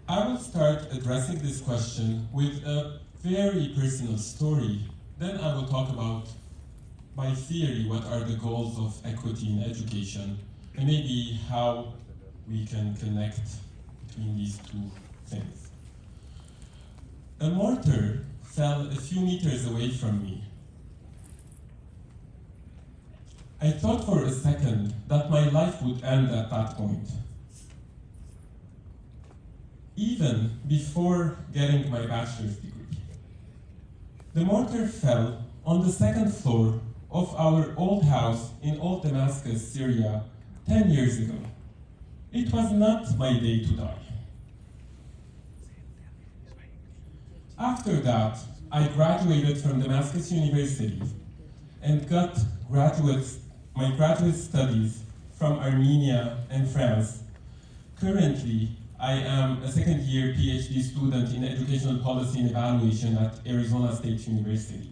I will start addressing this question with a very personal story. Then I will talk about, by theory, what are the goals of equity in education, and maybe how we can connect between these two things. A mortar fell a few meters away from me. I thought for a second that my life would end at that point. Even before getting my bachelor's degree. The mortar fell on the second floor of our old house in Old Damascus, Syria, 10 years ago. It was not my day to die. After that, I graduated from Damascus University and got my graduate studies from Armenia and France. Currently, I am a second-year PhD student in educational policy and evaluation at Arizona State University.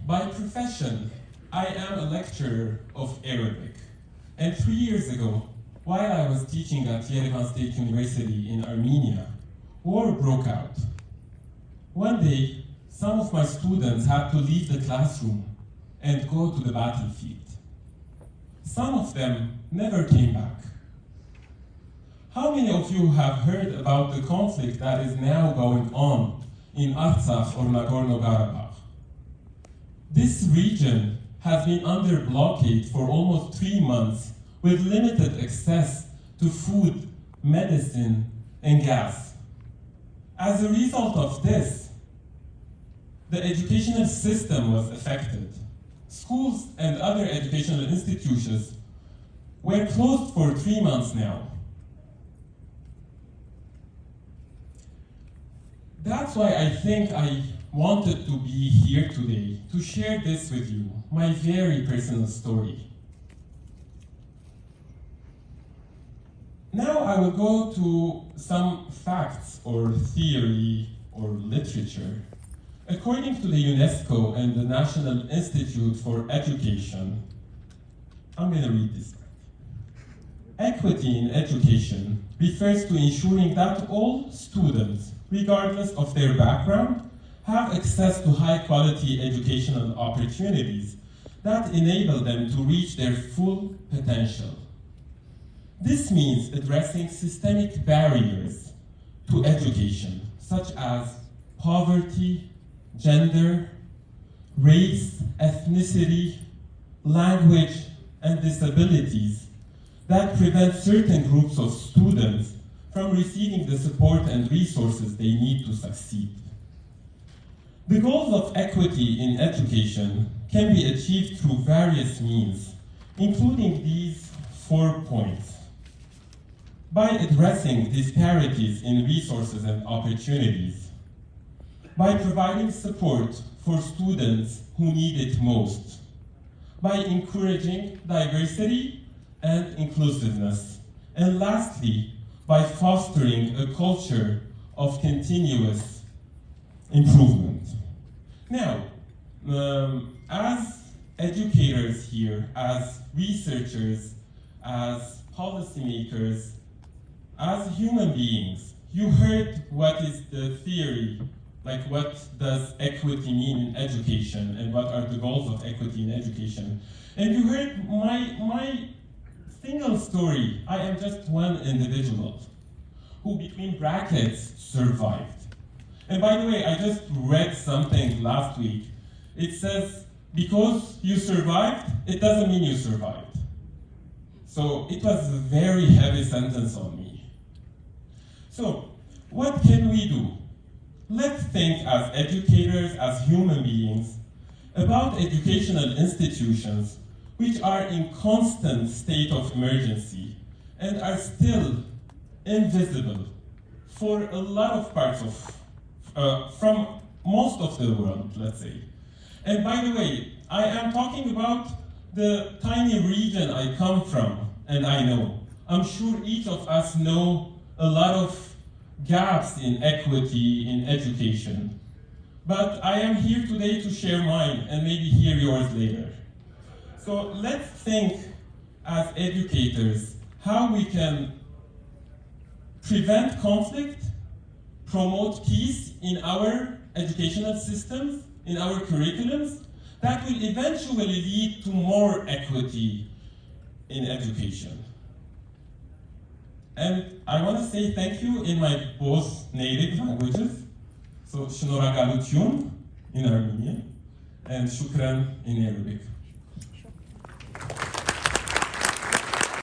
By profession, I am a lecturer of Arabic. And 3 years ago, while I was teaching at Yerevan State University in Armenia, war broke out. One day, some of my students had to leave the classroom and go to the battlefield. Some of them never came back. How many of you have heard about the conflict that is now going on in Artsakh or Nagorno-Karabakh? This region has been under blockade for almost 3 months with limited access to food, medicine, and gas. As a result of this, the educational system was affected. Schools and other educational institutions were closed for 3 months now. That's why I think I wanted to be here today to share this with you, my very personal story. Now I will go to some facts or theory or literature. According to the UNESCO and the National Institute for Education, I'm going to read this. Equity in education refers to ensuring that all students, regardless of their background, have access to high-quality educational opportunities that enable them to reach their full potential. This means addressing systemic barriers to education, such as poverty, gender, race, ethnicity, language, and disabilities that prevent certain groups of students from receiving the support and resources they need to succeed. The goals of equity in education can be achieved through various means, including these 4 points. By addressing disparities in resources and opportunities, by providing support for students who need it most, by encouraging diversity and inclusiveness, and lastly, by fostering a culture of continuous improvement. Now, as educators here, as researchers, as policymakers, as human beings, you heard what is the theory, like what does equity mean in education and what are the goals of equity in education. And you heard my single story. I am just one individual who, between brackets, survived. And by the way, I just read something last week. It says, because you survived, it doesn't mean you survived. So it was a very heavy sentence on me. So, what can we do? Let's think as educators, as human beings, about educational institutions which are in constant state of emergency and are still invisible for a lot of parts of, from most of the world, let's say. And by the way, I am talking about the tiny region I come from and I know. I'm sure each of us know a lot of gaps in equity in education. But I am here today to share mine and maybe hear yours later. So let's think as educators how we can prevent conflict, promote peace in our educational systems, in our curriculums, that will eventually lead to more equity in education. And I want to say thank you in my both native languages. So, Shnoragalutyum in Armenian and Shukran in Arabic.